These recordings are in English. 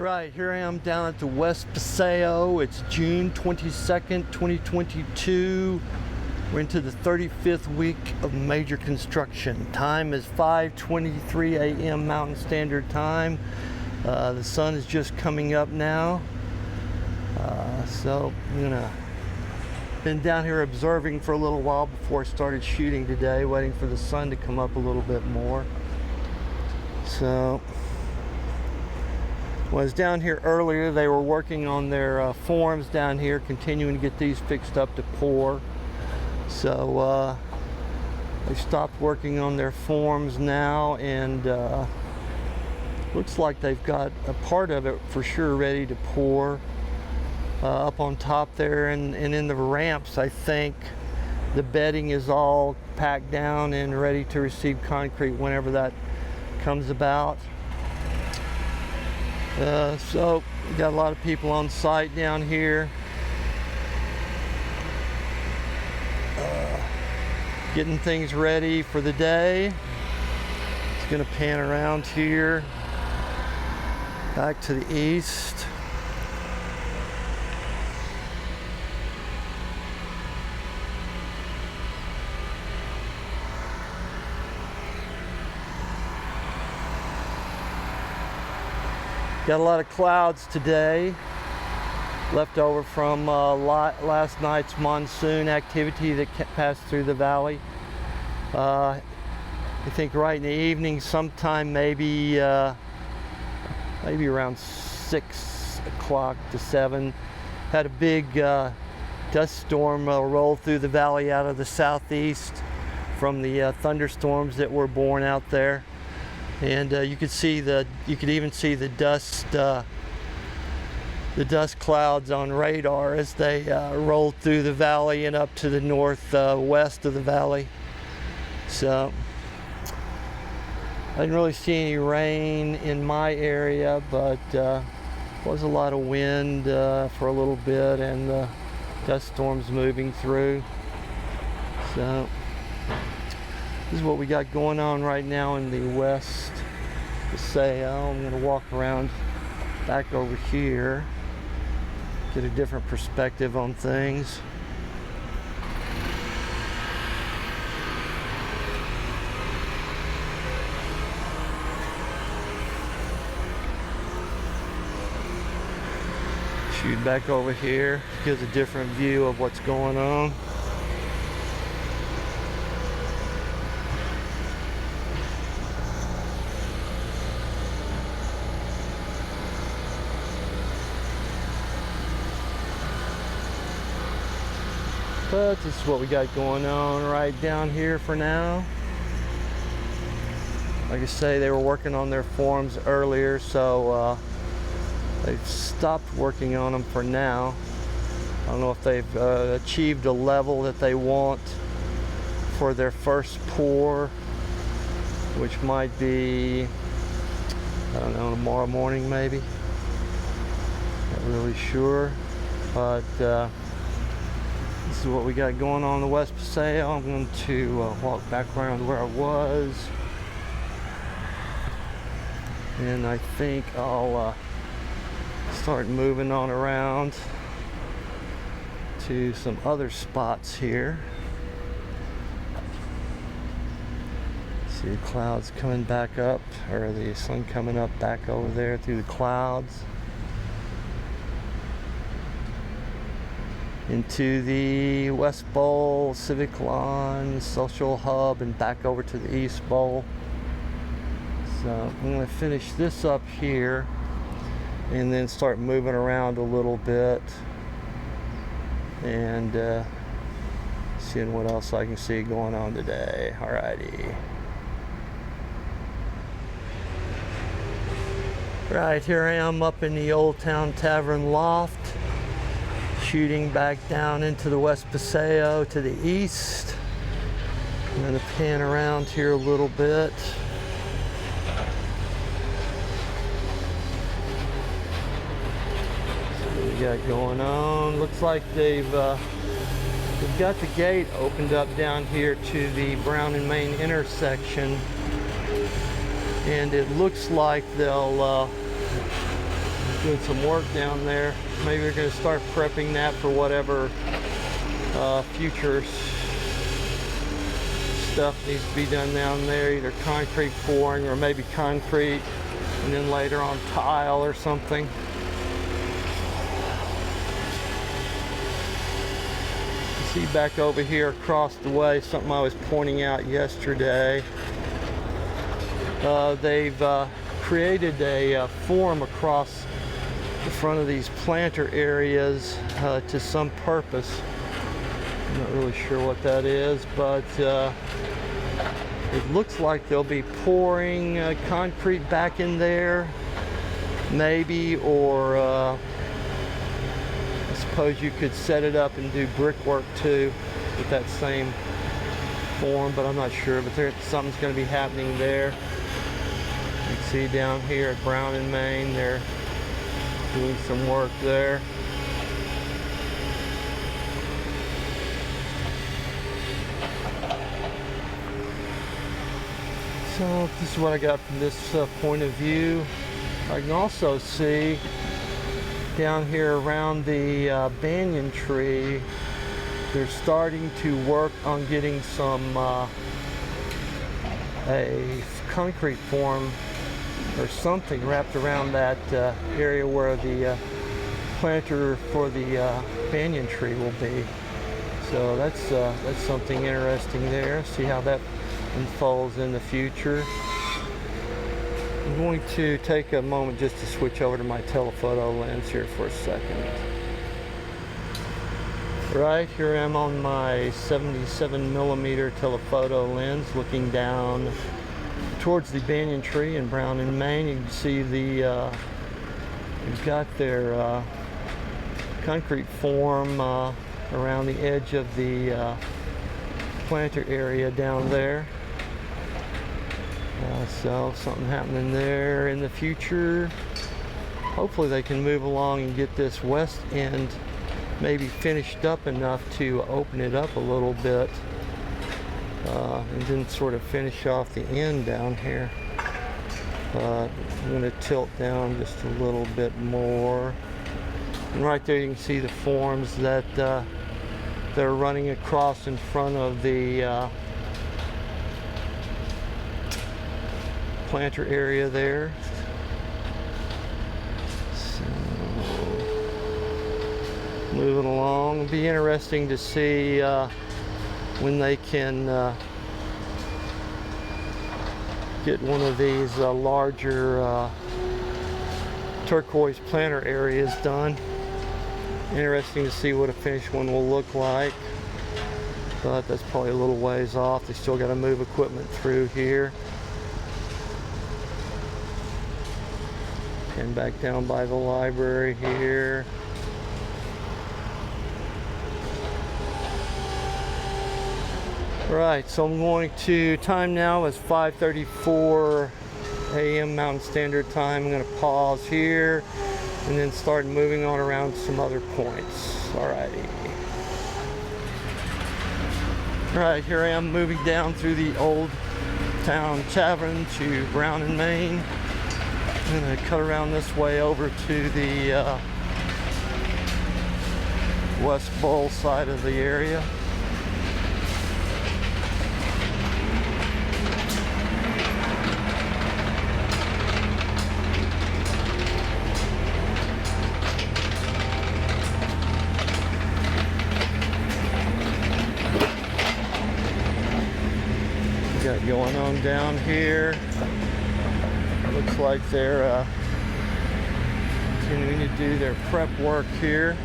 Right, here I am down at the West Paseo. It's June 22nd, 2022. We're into the 35th week of major construction. Time is 5:23 a.m. Mountain Standard Time. The sun is just coming up now. So I'm been down here observing for a little while before I started shooting today, waiting for the sun to come up a little bit more. So when I was down here earlier, they were working on their forms down here, continuing to get these fixed up to pour. So they stopped working on their forms now, and looks like they've got a part of it for sure ready to pour. Up on top there and in the ramps, I think the bedding is all packed down and ready to receive concrete whenever that comes about. So we got a lot of people on site down here, getting things ready for the day. It's gonna pan around here back to the east. Got a lot of clouds today, left over from last night's monsoon activity that passed through the valley. I think right in the evening, sometime maybe around 6 o'clock to 7, had a big dust storm roll through the valley out of the southeast from the thunderstorms that were born out there. And you could even see the dust clouds on radar as they rolled through the valley and up to the northwest of the valley. So I didn't really see any rain in my area, but was a lot of wind for a little bit, and the dust storms moving through. So this is what we got going on right now in the West Paseo. I'm going to walk around back over here, get a different perspective on things. Shoot back over here, gives a different view of what's going on. But this is what we got going on right down here for now. Like I say, they were working on their forms earlier, so they've stopped working on them for now. I don't know if they've achieved a level that they want for their first pour, which might be, I don't know, tomorrow morning maybe. Not really sure, but this is what we got going on in the West Paseo. I'm going to walk back around where I was, and I think I'll start moving on around to some other spots here. See the clouds coming back up, or the sun coming up back over there through the clouds into the West Bowl, Civic Lawn, Social Hub, and back over to the East Bowl. So I'm going to finish this up here and then start moving around a little bit and seeing what else I can see going on today. Alrighty. Right, here I am up in the Old Town Tavern Loft, shooting back down into the West Paseo to the east. I'm going to pan around here a little bit. Got going on. Looks like they've got the gate opened up down here to the Brown and Main intersection, and it looks like they'll doing some work down there. Maybe we're going to start prepping that for whatever future stuff needs to be done down there, either concrete pouring or maybe concrete and then later on tile or something. You see back over here across the way, something I was pointing out yesterday. They've created a form across the front of these planter areas to some purpose. I'm not really sure what that is, but it looks like they'll be pouring concrete back in there, maybe, or I suppose you could set it up and do brickwork too with that same form, but I'm not sure. But something's going to be happening there. You can see down here at Brown and Main, they're doing some work there. So this is what I got from this point of view. I can also see down here around the banyan tree, they're starting to work on getting some a concrete form or something wrapped around that area where the planter for the banyan tree will be. So that's something interesting there. See how that unfolds in the future. I'm going to take a moment just to switch over to my telephoto lens here for a second. Right here I am on my 77mm telephoto lens, looking down towards the banyan tree in Brown and Main. You can see the you've got their concrete form around the edge of the planter area down there. So something happening there in the future. Hopefully they can move along and get this west end maybe finished up enough to open it up a little bit, and then sort of finish off the end down here. I'm going to tilt down just a little bit more. And right there you can see the forms that they're running across in front of the planter area there. So, moving along. It'll be interesting to see when they can get one of these larger turquoise planter areas done. Interesting to see what a finished one will look like, but that's probably a little ways off. They still got to move equipment through here. And back down by the library here. Right, so I'm going to, time now is 5:34 a.m. Mountain Standard Time. I'm going to pause here and then start moving on around some other points. Alrighty. Alright, here I am moving down through the Old Town Tavern to Brown and Main. I'm going to cut around this way over to the West Bowl side of the area. Got going on down here. Looks like they're continuing to do their prep work here.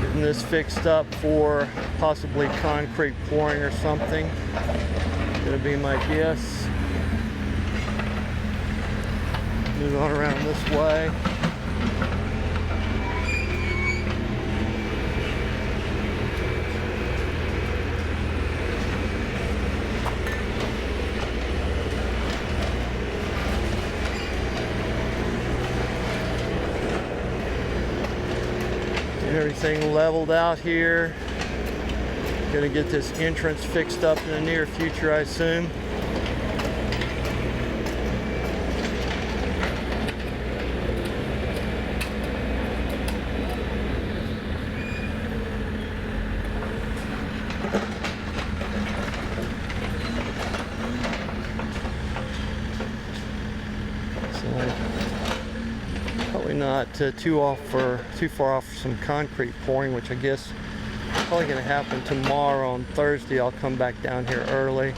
Getting this fixed up for possibly concrete pouring or something. Gonna be my guess. Move on around this way. Everything leveled out here. Gonna get this entrance fixed up in the near future, I assume. not too far off some concrete pouring, which I guess probably going to happen tomorrow. On Thursday I'll come back down here early,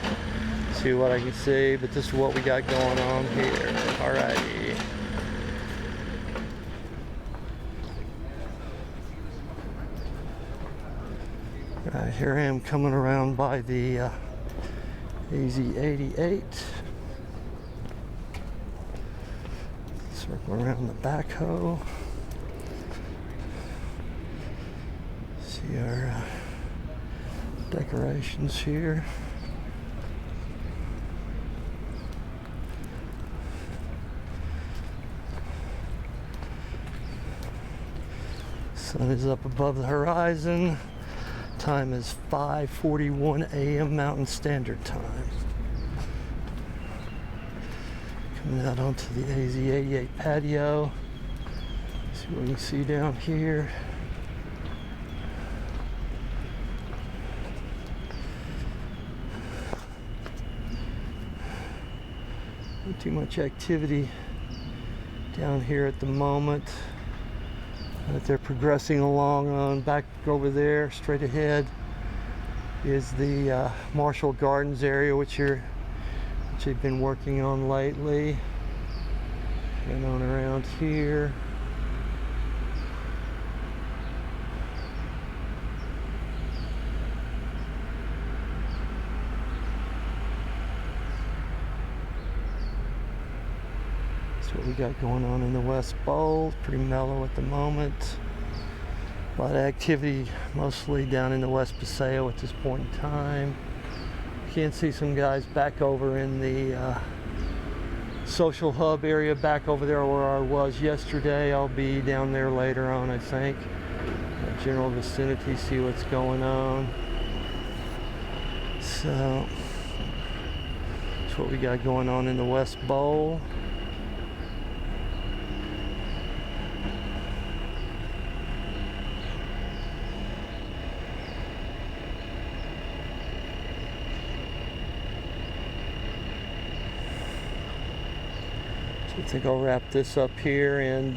see what I can see, but this is what we got going on here. Alrighty. Alright, here I am coming around by the AZ88. Circle around the backhoe. See our decorations here. Sun is up above the horizon. Time is 5:41 a.m. Mountain Standard Time. Coming out onto the AZ88 patio. See what we can see down here. Not too much activity down here at the moment. But they're progressing along on back over there, straight ahead is the Marshall Gardens area, which they've been working on lately. And on around here. What we got going on in the West Bowl. Pretty mellow at the moment. A lot of activity mostly down in the West Paseo at this point in time. You can see some guys back over in the social hub area, back over there where I was yesterday. I'll be down there later on, I think. General vicinity, see what's going on. So that's what we got going on in the West Bowl. I think I'll wrap this up here and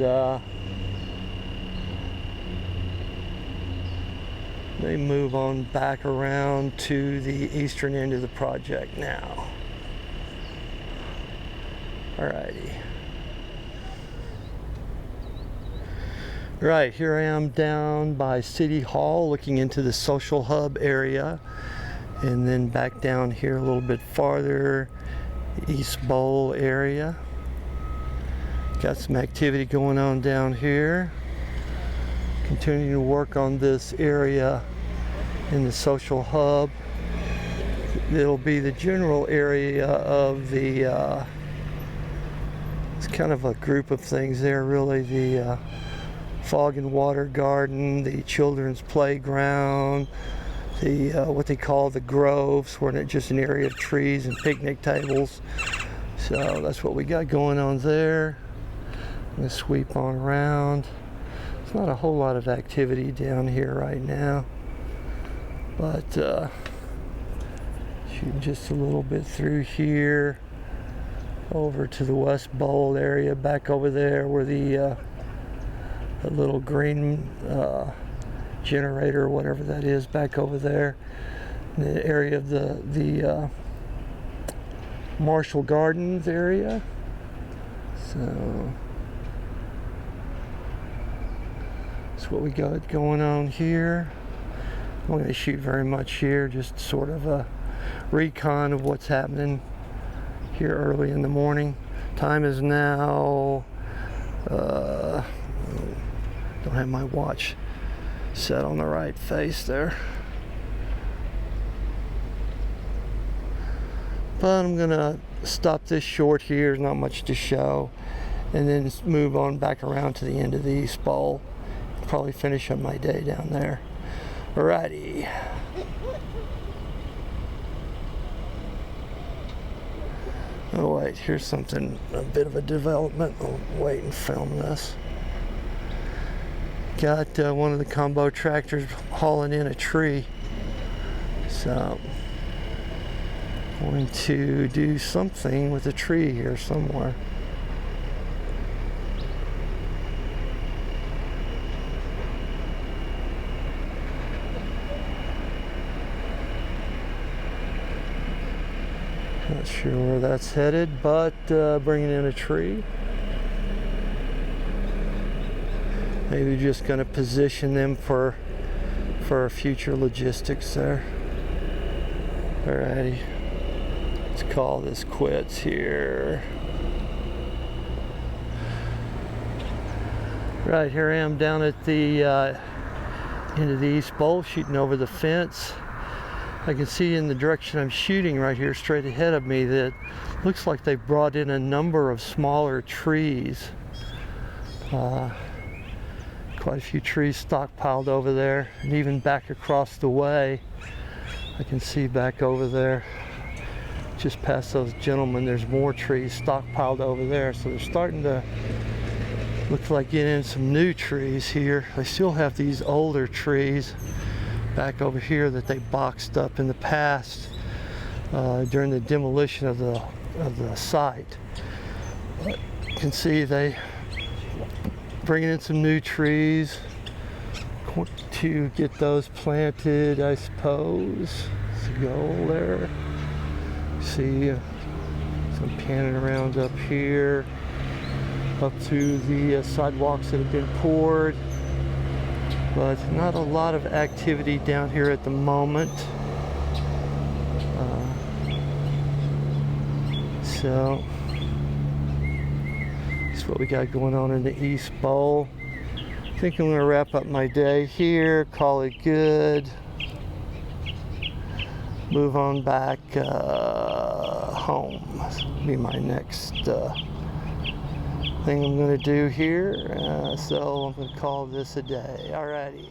they move on back around to the eastern end of the project now. Alrighty. Right, here I am down by City Hall looking into the social hub area, and then back down here a little bit farther, East Bowl area. Got some activity going on down here. Continuing to work on this area in the social hub. It'll be the general area of the, it's kind of a group of things there really. The fog and water garden, the children's playground, the what they call the groves, where it's just an area of trees and picnic tables. So that's what we got going on there. I'm going to sweep on around. There's not a whole lot of activity down here right now, but shooting just a little bit through here over to the West Bowl area, back over there where the little green generator or whatever that is, back over there in the area of the Marshall Gardens area. So that's what we got going on here. I'm not going to shoot very much here, just sort of a recon of what's happening here early in the morning. Time is now, don't have my watch set on the right face there. But I'm going to stop this short here, there's not much to show, and then move on back around to the end of the East Bowl. Probably finish up my day down there. Alrighty. Oh wait, here's something, a bit of a development. I'll wait and film this. Got one of the combo tractors hauling in a tree. So, going to do something with a tree here somewhere. Not sure where that's headed, but bringing in a tree. Maybe just going to position them for future logistics there. Alrighty, let's call this quits here. Right, here I am down at the end of the East Bowl, shooting over the fence. I can see in the direction I'm shooting right here straight ahead of me that looks like they brought in a number of smaller trees. Quite a few trees stockpiled over there, and even back across the way I can see back over there just past those gentlemen there's more trees stockpiled over there, so they're starting to look like getting in some new trees here. They still have these older trees back over here that they boxed up in the past during the demolition of the site. But you can see they bringing in some new trees to get those planted, I suppose. There's a goal there. See some panning around up here, up to the sidewalks that have been poured, but not a lot of activity down here at the moment. So that's what we got going on in the East Bowl. I think I'm going to wrap up my day here, call it good, move on back home. That'll be my next thing I'm going to do here. So I'm going to call this a day. Alrighty.